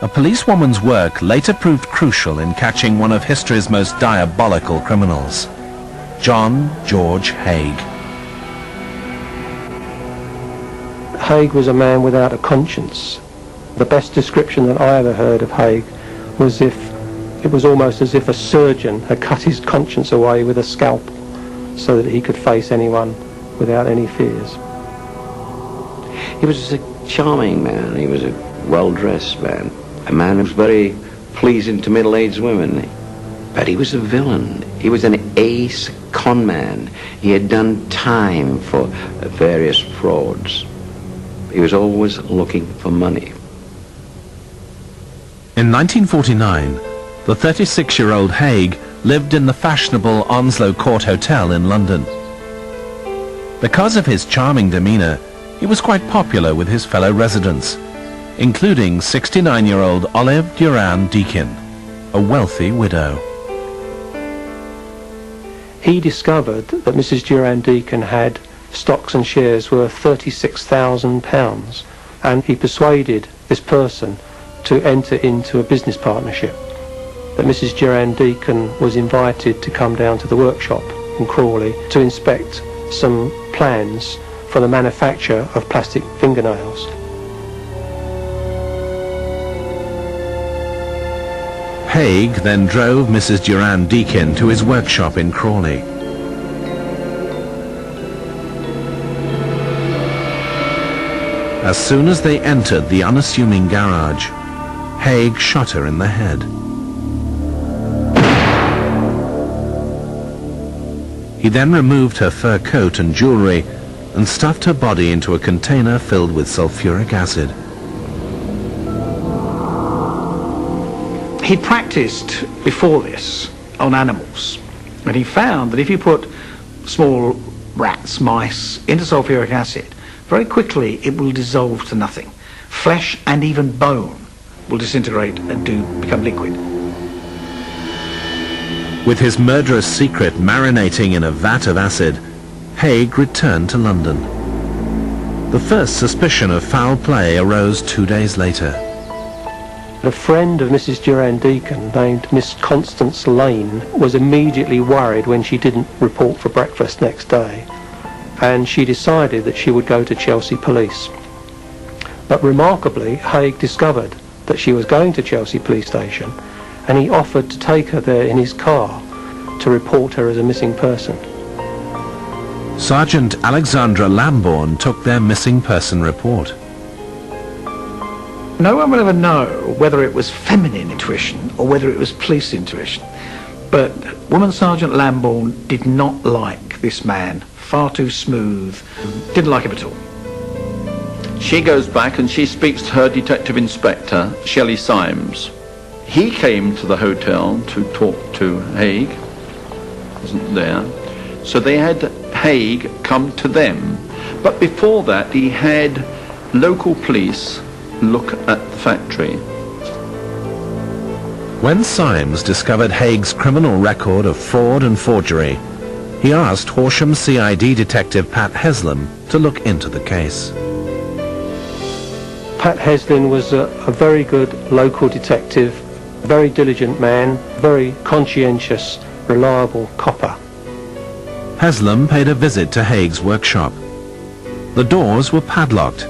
A policewoman's work later proved crucial in catching one of history's most diabolical criminals, John George Haigh. Haigh was a man without a conscience. The best description that I ever heard of Haigh was it was almost as if a surgeon had cut his conscience away with a scalpel so that he could face anyone without any fears. He was a charming man. He was a well-dressed man. A man who was very pleasing to middle-aged women. But he was a villain. He was an ace con man. He had done time for various frauds. He was always looking for money. In 1949, the 36-year-old Haigh lived in the fashionable Onslow Court Hotel in London. Because of his charming demeanour, he was quite popular with his fellow residents, including 69-year-old Olive Durand Deakin, a wealthy widow. He discovered that Mrs. Durand Deakin had stocks and shares worth £36,000, and he persuaded this person to enter into a business partnership. That Mrs. Durand Deakin was invited to come down to the workshop in Crawley to inspect some plans for the manufacture of plastic fingernails. Haigh then drove Mrs. Durand Deakin to his workshop in Crawley. As soon as they entered the unassuming garage, Haigh shot her in the head. He then removed her fur coat and jewellery and stuffed her body into a container filled with sulfuric acid. He'd practiced before this on animals, and he found that if you put small rats, mice, into sulfuric acid, very quickly it will dissolve to nothing. Flesh and even bone will disintegrate and become liquid. With his murderous secret marinating in a vat of acid, Haigh returned to London. The first suspicion of foul play arose 2 days later. A friend of Mrs. Durand Deakin, named Miss Constance Lane, was immediately worried when she didn't report for breakfast next day, and she decided that she would go to Chelsea Police. But remarkably, Haigh discovered that she was going to Chelsea Police Station, and he offered to take her there in his car to report her as a missing person. Sergeant Alexandra Lambourne took their missing person report. No one will ever know whether it was feminine intuition or whether it was police intuition. But Woman Sergeant Lambourne did not like this man. Far too smooth. Didn't like him at all. She goes back and she speaks to her detective inspector, Shelley Symes. He came to the hotel to talk to Haigh. Wasn't there. So they had Haigh come to them. But before that, he had local police look at the factory. When Symes discovered Haigh's criminal record of fraud and forgery, he asked Horsham CID detective Pat Heslin to look into the case. Pat Heslin was a very good local detective, a very diligent man, very conscientious, reliable copper. Heslin paid a visit to Haigh's workshop. The doors were padlocked,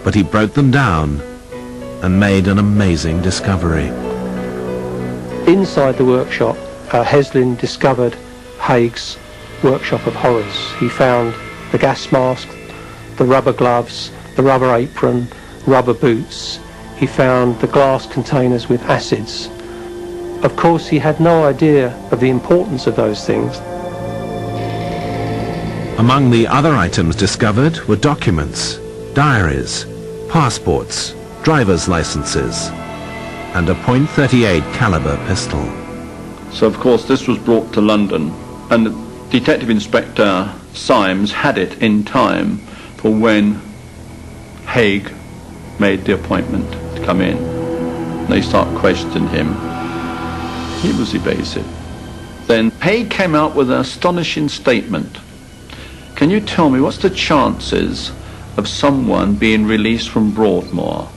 but he broke them down and made an amazing discovery. Inside the workshop, Heslin discovered Haigh's workshop of horrors. He found the gas mask, the rubber gloves, the rubber apron, rubber boots. He found the glass containers with acids. Of course, he had no idea of the importance of those things. Among the other items discovered were documents, diaries, passports, driver's licenses, and a .38 caliber pistol. So of course this was brought to London, and Detective Inspector Symes had it in time for when Haigh made the appointment to come in. They start questioning him. He was evasive. Then Haigh came out with an astonishing statement. Can you tell me what's the chances of someone being released from Broadmoor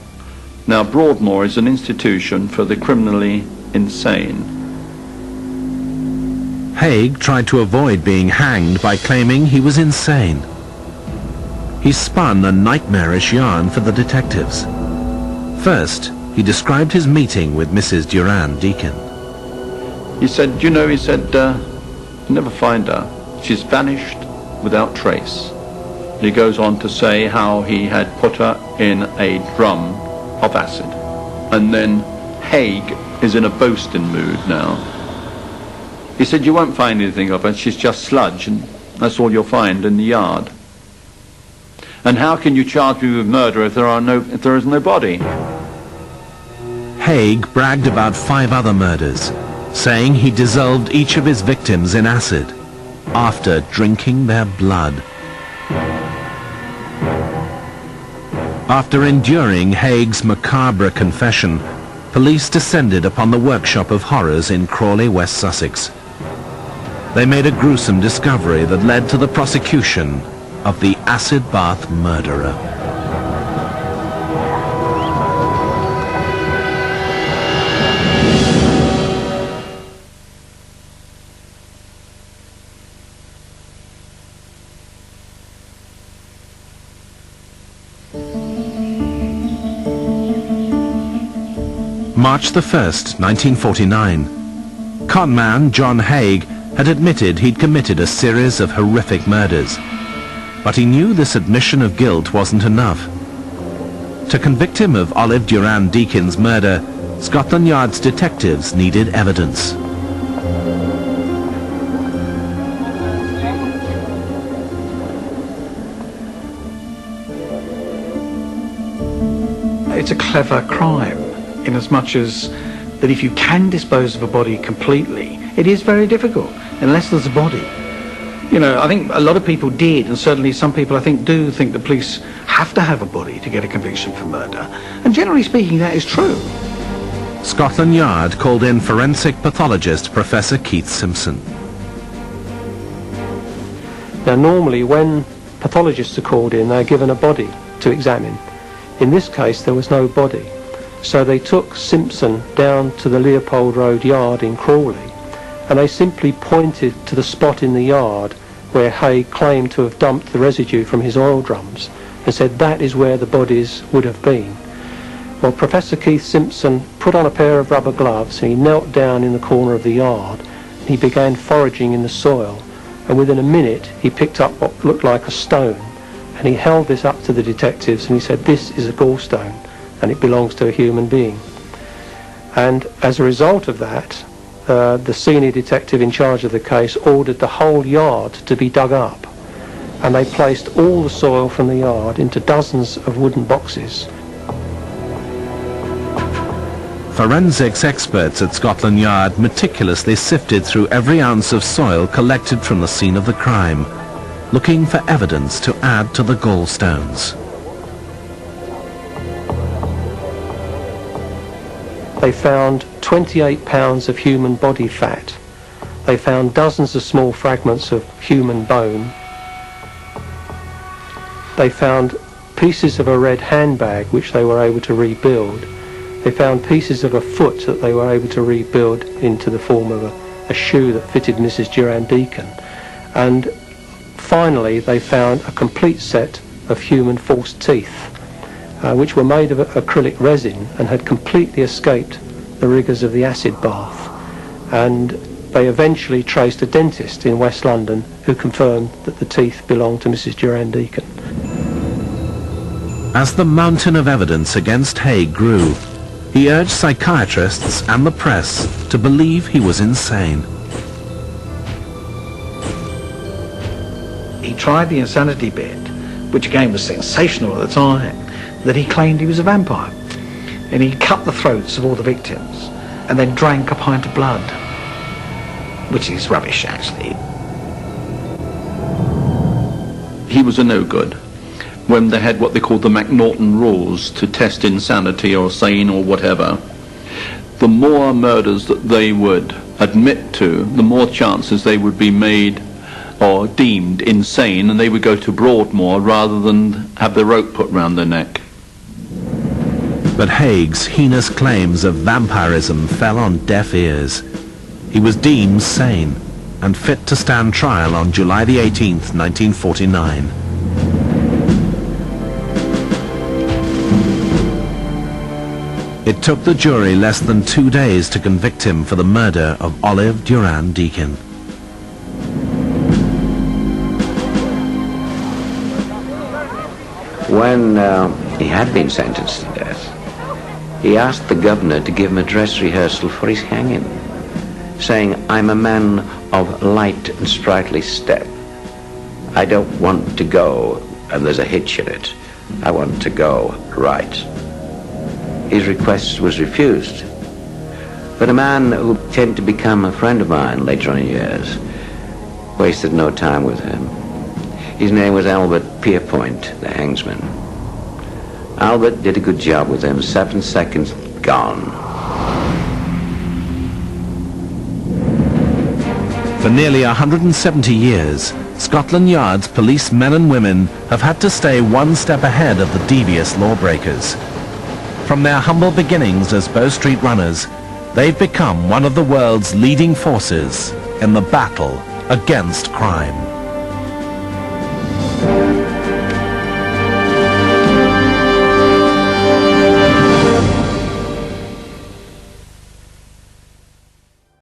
Now, Broadmoor is an institution for the criminally insane. Haigh tried to avoid being hanged by claiming he was insane. He spun a nightmarish yarn for the detectives. First, he described his meeting with Mrs. Durand-Deacon. He said, you never find her. She's vanished without trace. He goes on to say how he had put her in a drum of acid. And then Haigh is in a boasting mood now. He said, you won't find anything of her, she's just sludge, and that's all you'll find in the yard. And how can you charge me with murder if there is no body? Haigh bragged about 5 other murders, saying he dissolved each of his victims in acid after drinking their blood. After enduring Haigh's macabre confession, police descended upon the workshop of horrors in Crawley, West Sussex. They made a gruesome discovery that led to the prosecution of the acid bath murderer. March the 1st, 1949. Conman John Haigh had admitted he'd committed a series of horrific murders. But he knew this admission of guilt wasn't enough. To convict him of Olive Durand-Deacon's murder, Scotland Yard's detectives needed evidence. It's a clever crime, in as much as that if you can dispose of a body completely, it is very difficult, unless there's a body. You know, I think a lot of people did, and certainly some people I think do think the police have to have a body to get a conviction for murder. And generally speaking, that is true. Scotland Yard called in forensic pathologist Professor Keith Simpson. Now normally when pathologists are called in, they're given a body to examine. In this case there was no body. So they took Simpson down to the Leopold Road yard in Crawley, and they simply pointed to the spot in the yard where Haigh claimed to have dumped the residue from his oil drums and said that is where the bodies would have been. Well, Professor Keith Simpson put on a pair of rubber gloves and he knelt down in the corner of the yard and he began foraging in the soil, and within a minute he picked up what looked like a stone and he held this up to the detectives and he said, this is a gallstone and it belongs to a human being. And as a result of that, the senior detective in charge of the case ordered the whole yard to be dug up, and they placed all the soil from the yard into dozens of wooden boxes. Forensics experts at Scotland Yard meticulously sifted through every ounce of soil collected from the scene of the crime, looking for evidence to add to the gallstones. They found 28 pounds of human body fat. They found dozens of small fragments of human bone. They found pieces of a red handbag which they were able to rebuild. They found pieces of a foot that they were able to rebuild into the form of a shoe that fitted Mrs. Durand-Deacon. And finally they found a complete set of human false teeth, which were made of acrylic resin and had completely escaped the rigours of the acid bath. And they eventually traced a dentist in West London who confirmed that the teeth belonged to Mrs. Durand-Deacon. As the mountain of evidence against Haigh grew, he urged psychiatrists and the press to believe he was insane. He tried the insanity bit, which again was sensational at the time, that he claimed he was a vampire. And he cut the throats of all the victims and then drank a pint of blood, which is rubbish, actually. He was a no-good. When they had what they called the McNaughton rules to test insanity or sane or whatever, the more murders that they would admit to, the more chances they would be made or deemed insane, and they would go to Broadmoor rather than have the rope put round their neck. But Haig's heinous claims of vampirism fell on deaf ears. He was deemed sane and fit to stand trial on July the 18th, 1949. It took the jury less than 2 days to convict him for the murder of Olive Durand Deacon. When he had been sentenced to death, he asked the governor to give him a dress rehearsal for his hanging, saying, "I'm a man of light and sprightly step. I don't want to go and there's a hitch in it. I want to go right." His request was refused. But a man who came to become a friend of mine later on in years wasted no time with him. His name was Albert Pierpoint, the hangsman. Albert did a good job with him. 7 seconds, gone. For nearly 170 years, Scotland Yard's police men and women have had to stay one step ahead of the devious lawbreakers. From their humble beginnings as Bow Street runners, they've become one of the world's leading forces in the battle against crime.